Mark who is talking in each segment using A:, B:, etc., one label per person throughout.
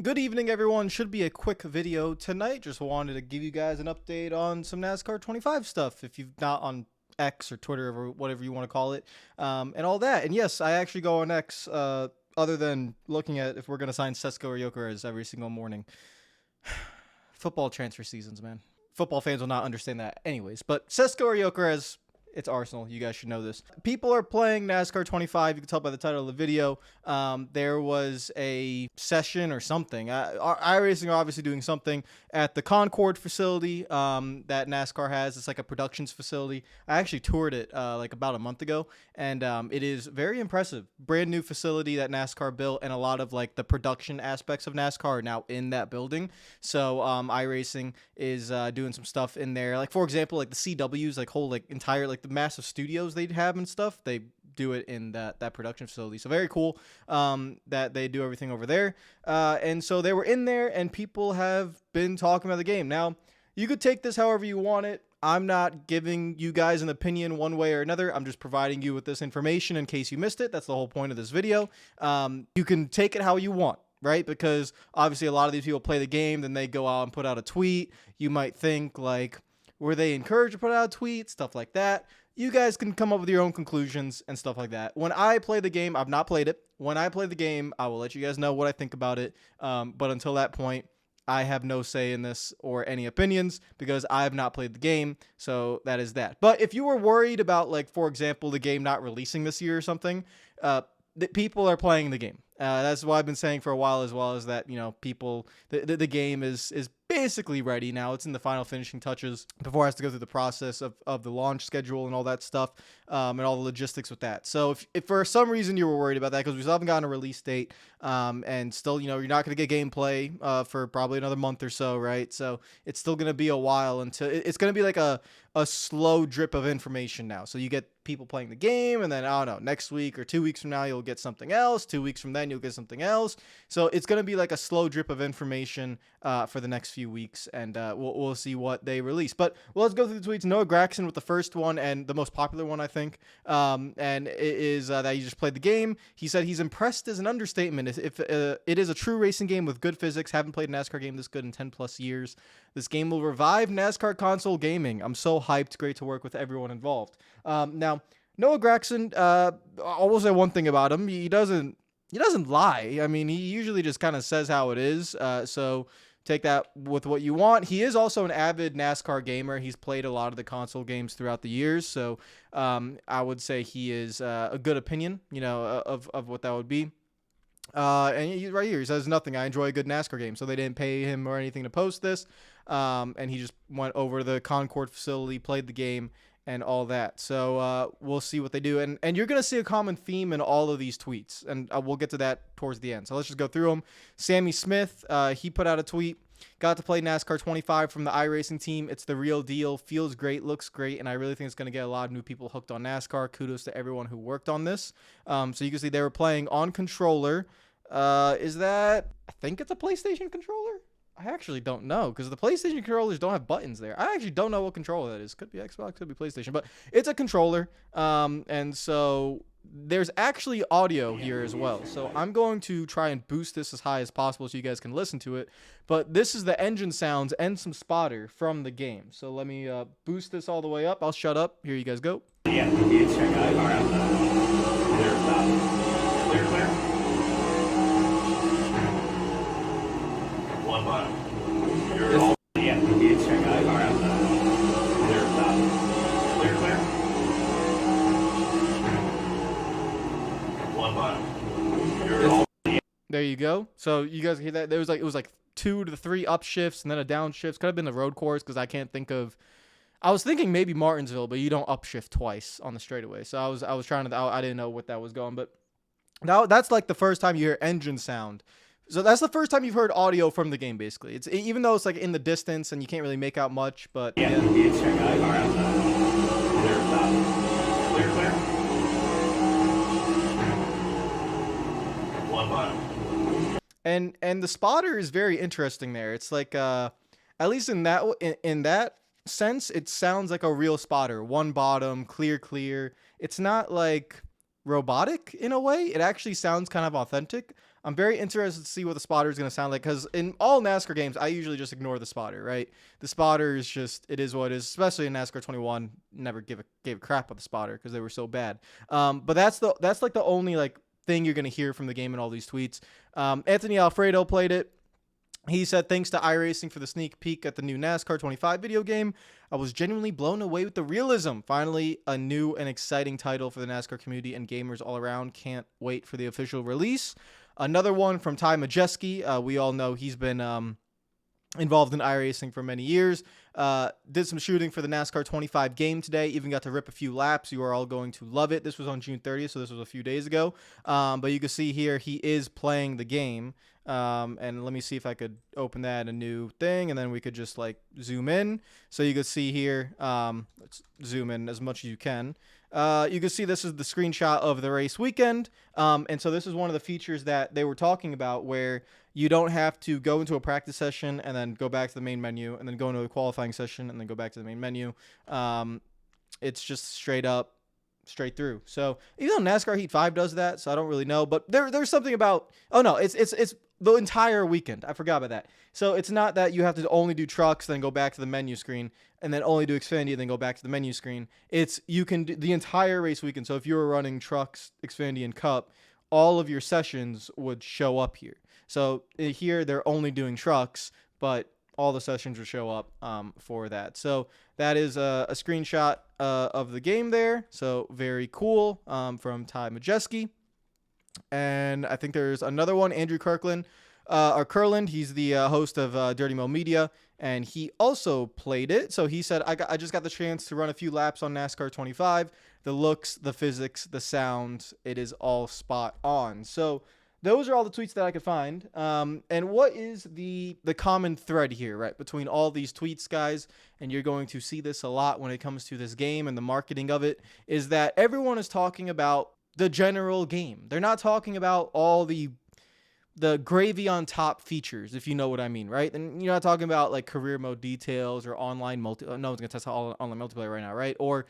A: Good evening, everyone. Should be a quick video tonight. Just wanted to give you guys an update on some NASCAR 25 stuff if you've not on X or Twitter or whatever you want to call it, and all that. And yes, I actually go on X, other than looking at if we're going to sign Sesko or Jokeres every single morning. Football transfer seasons, man. Football fans will not understand that anyways. But Sesko or Jokeres, it's Arsenal. You guys should know this. People are playing NASCAR 25. You can tell by the title of the video. There was a session or something. iRacing are obviously doing something at the Concord facility that NASCAR has. It's like a productions facility. I actually toured it like about a month ago, and it is very impressive. Brand new facility that NASCAR built, and a lot of like the production aspects of NASCAR are now in that building. So iRacing is doing some stuff in there. Like for example, like the CWs, like whole like entire like the massive studios they'd have and stuff, they do it in that production facility. So very cool that they do everything over there. And so they were in there, and people have been talking about the game. Now, you could take this however you want it. I'm not giving you guys an opinion one way or another. I'm just providing you with this information in case you missed it. That's the whole point of this video. You can take it how you want, right? Because obviously a lot of these people play the game, then they go out and put out a tweet. You might think like, were they encouraged to put out a tweet? Stuff like that. You guys can come up with your own conclusions and stuff like that. When I play the game, I've not played it. When I play the game, I will let you guys know what I think about it. But until that point, I have no say in this or any opinions because I have not played the game. So that is that. But if you were worried about, like, for example, the game not releasing this year or something, people are playing the game. That's what I've been saying for a while, as well as that, you know, the game is basically ready now. It's in the final finishing touches before it has to go through the process of the launch schedule and all that stuff, and all the logistics with that. So if for some reason you were worried about that, because we still haven't gotten a release date, and still, you know, you're not going to get gameplay for probably another month or so, right? So it's still going to be a while until it's going to be like a slow drip of information now. So you get people playing the game, and then, I don't know, next week or 2 weeks from now, you'll get something else. 2 weeks from then, you'll get something else. So it's going to be like a slow drip of information for the next few weeks, and we'll see what they release. But let's go through the tweets. Noah Gragson with the first one and the most popular one, I think, and it is that he just played the game. He said he's impressed is an understatement. If it is a true racing game with good physics, haven't played a NASCAR game this good in 10 plus years. This game will revive NASCAR console gaming. I'm so hyped. Great to work with everyone involved. Now, Noah Gragson, I will say one thing about him. He doesn't lie. I mean, he usually just kind of says how it is. So take that with what you want. He is also an avid NASCAR gamer. He's played a lot of the console games throughout the years. So I would say he is a good opinion, you know, of what that would be. And right here, he says nothing. I enjoy a good NASCAR game. So they didn't pay him or anything to post this. And he just went over to the Concord facility, played the game, and all that. So we'll see what they do. And you're going to see a common theme in all of these tweets. And we'll get to that towards the end. So let's just go through them. Sammy Smith, he put out a tweet. Got to play NASCAR 25 from the iRacing team. It's the real deal. Feels great. Looks great. And I really think it's going to get a lot of new people hooked on NASCAR. Kudos to everyone who worked on this. So you can see they were playing on controller. Is that... I think it's a PlayStation controller? I actually don't know, because the PlayStation controllers don't have buttons there. I actually don't know what controller that is. Could be Xbox, could be PlayStation, but it's a controller. And so there's actually audio here as well. So I'm going to try and boost this as high as possible so you guys can listen to it. But this is the engine sounds and some spotter from the game. So let me boost this all the way up. I'll shut up. Here you guys go.
B: Yeah, check out clear, clear. One bottom. You're all, yeah, check out clear, clear, clear. One bottom. You're all, yeah.
A: There you go. So you guys hear that? It was like 2 to 3 upshifts and then a downshift. Could have been the road course, because I can't think of. I was thinking maybe Martinsville, but you don't upshift twice on the straightaway. So I was trying to. I didn't know what that was going, but now that's like the first time you hear engine sound. So that's the first time you've heard audio from the game, basically. It's even though it's like in the distance and you can't really make out much, but
B: yeah. Check out clear, clear. One bottom.
A: And the spotter is very interesting there. It's like at least in that sense, it sounds like a real spotter. One bottom, clear. It's not like robotic in a way. It actually sounds kind of authentic. I'm very interested to see what the spotter is going to sound like, because in all NASCAR games, I usually just ignore the spotter, right? The spotter is just, it is what it is, especially in NASCAR 21. Never gave a crap about the spotter because they were so bad. But that's like the only like thing you're going to hear from the game in all these tweets. Anthony Alfredo played it. He said, thanks to iRacing for the sneak peek at the new NASCAR 25 video game. I was genuinely blown away with the realism. Finally, a new and exciting title for the NASCAR community and gamers all around. Can't wait for the official release. Another one from Tai Majeski. We all know he's been involved in iRacing for many years. Did some shooting for the NASCAR 25 game today. Even got to rip a few laps. You are all going to love it. This was on June 30th, so this was a few days ago. But you can see here he is playing the game. And let me see if I could open that in a new thing, and then we could just like zoom in. So you can see here, let's zoom in as much as you can. You can see this is the screenshot of the race weekend. And so this is one of the features that they were talking about, where you don't have to go into a practice session and then go back to the main menu and then go into a qualifying session and then go back to the main menu. It's just straight through. So even though NASCAR Heat 5 does that, so I don't really know, but there's something about, oh no, it's the entire weekend. I forgot about that. So it's not that you have to only do trucks, then go back to the menu screen, and then only do Xfinity, then go back to the menu screen. It's, you can do the entire race weekend. So if you were running trucks, Xfinity, and Cup, all of your sessions would show up here. So here they're only doing trucks, but all the sessions will show up for that. So that is a screenshot of the game there. So very cool from Tai Majeski. And I think there's another one, Andrew Kirkland, he's the host of Dirty Mo Media, and he also played it. So he said, I just got the chance to run a few laps on NASCAR 25. The looks, the physics, the sound, it is all spot on. So those are all the tweets that I could find. And what is the common thread here, right, between all these tweets, guys, and you're going to see this a lot when it comes to this game and the marketing of it, is that everyone is talking about the general game. They're not talking about all the gravy on top features, if you know what I mean, right? And you're not talking about like career mode details or online no one's gonna test all online multiplayer right now, right? Or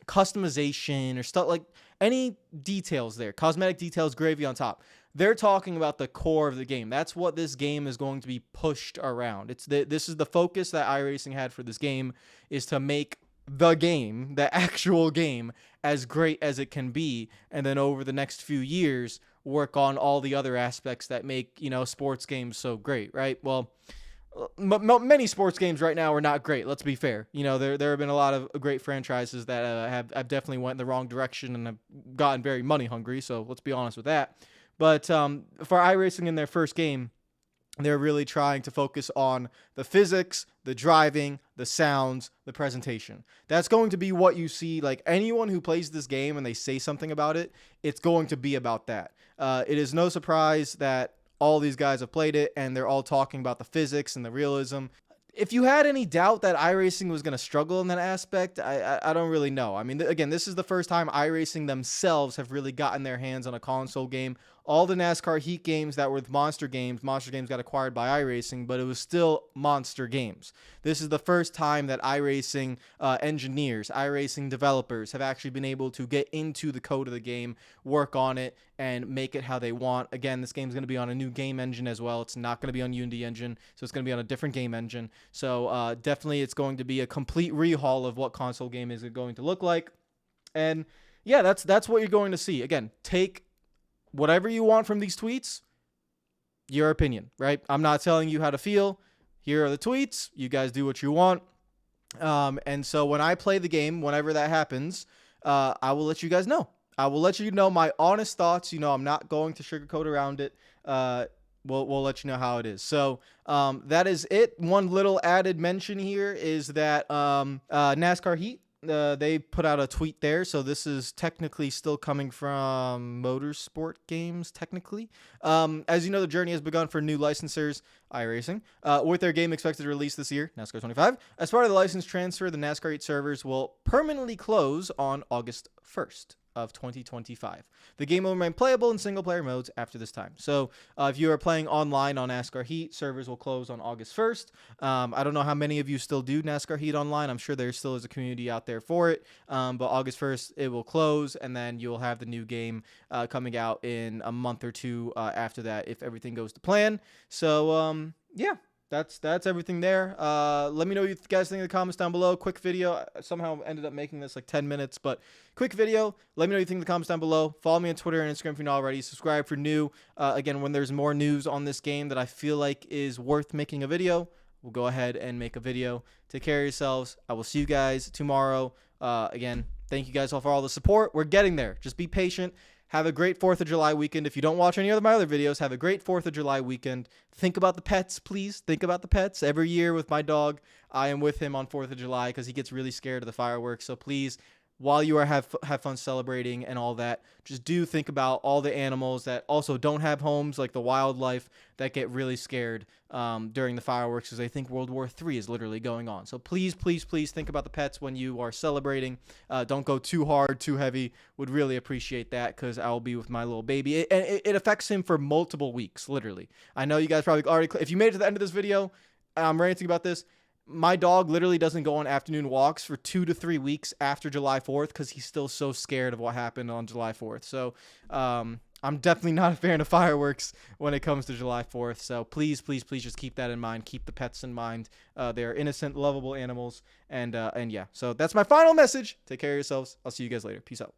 A: customization or stuff, like any details there, cosmetic details, gravy on top. They're talking about the core of the game. That's what this game is going to be pushed around. This is the focus that iRacing had for this game, is to make the game, the actual game, as great as it can be, and then over the next few years work on all the other aspects that make, sports games so great, right? Well, many sports games right now are not great, let's be fair. There have been a lot of great franchises that have definitely went in the wrong direction and have gotten very money hungry, so let's be honest with that. But for iRacing in their first game, they're really trying to focus on the physics, the driving, the sounds, the presentation. That's going to be what you see. Like anyone who plays this game and they say something about it, it's going to be about that. It is no surprise that all these guys have played it and they're all talking about the physics and the realism. If you had any doubt that iRacing was going to struggle in that aspect, I don't really know. I mean, again, this is the first time iRacing themselves have really gotten their hands on a console game. All the NASCAR Heat games that were Monster Games got acquired by iRacing, but it was still Monster Games. This is the first time that iRacing engineers, iRacing developers have actually been able to get into the code of the game, work on it, and make it how they want. Again, this game's going to be on a new game engine as well. It's not going to be on Unity engine, so it's going to be on a different game engine. So definitely it's going to be a complete rehaul of what console game is going to look like. And yeah, that's what you're going to see. Again, take whatever you want from these tweets, your opinion, right? I'm not telling you how to feel. Here are the tweets. You guys do what you want. And so when I play the game, whenever that happens, I will let you guys know. I will let you know my honest thoughts. I'm not going to sugarcoat around it. We'll let you know how it is. So that is it. One little added mention here is that NASCAR Heat, they put out a tweet there. So this is technically still coming from Motorsport Games, technically. As you know, the journey has begun for new licensors, iRacing, with their game expected to release this year, NASCAR 25. As part of the license transfer, the NASCAR 8 servers will permanently close on August 1st. of 2025. The game will remain playable in single-player modes after this time. So if you are playing online on NASCAR Heat, servers will close on August 1st. I don't know how many of you still do NASCAR Heat online. I'm sure there still is a community out there for it. But August 1st, it will close, and then you'll have the new game coming out in a month or two after that if everything goes to plan. So, yeah. That's everything there. Let me know what you guys think in the comments down below. Quick video. I somehow ended up making this like 10 minutes, but quick video. Let me know what you think in the comments down below. Follow me on Twitter and Instagram if you're not already. Subscribe for new. Again, when there's more news on this game that I feel like is worth making a video, we'll go ahead and make a video. Take care of yourselves. I will see you guys tomorrow. Again, thank you guys all for all the support. We're getting there. Just be patient. Have a great 4th of July weekend. If you don't watch any of my other videos, have a great 4th of July weekend. Think about the pets, please. Think about the pets. Every year with my dog, I am with him on 4th of July because he gets really scared of the fireworks. So please, while you are have fun celebrating and all that, just do think about all the animals that also don't have homes, like the wildlife that get really scared during the fireworks because they think World War III is literally going on. So please, please, please think about the pets when you are celebrating. Don't go too hard, too heavy. Would really appreciate that because I will be with my little baby. It affects him for multiple weeks, literally. I know you guys probably already, if you made it to the end of this video, I'm ranting about this. My dog literally doesn't go on afternoon walks for 2 to 3 weeks after July 4th because he's still so scared of what happened on July 4th. So I'm definitely not a fan of fireworks when it comes to July 4th. So please, please, please just keep that in mind. Keep the pets in mind. They're innocent, lovable animals. And yeah, so that's my final message. Take care of yourselves. I'll see you guys later. Peace out.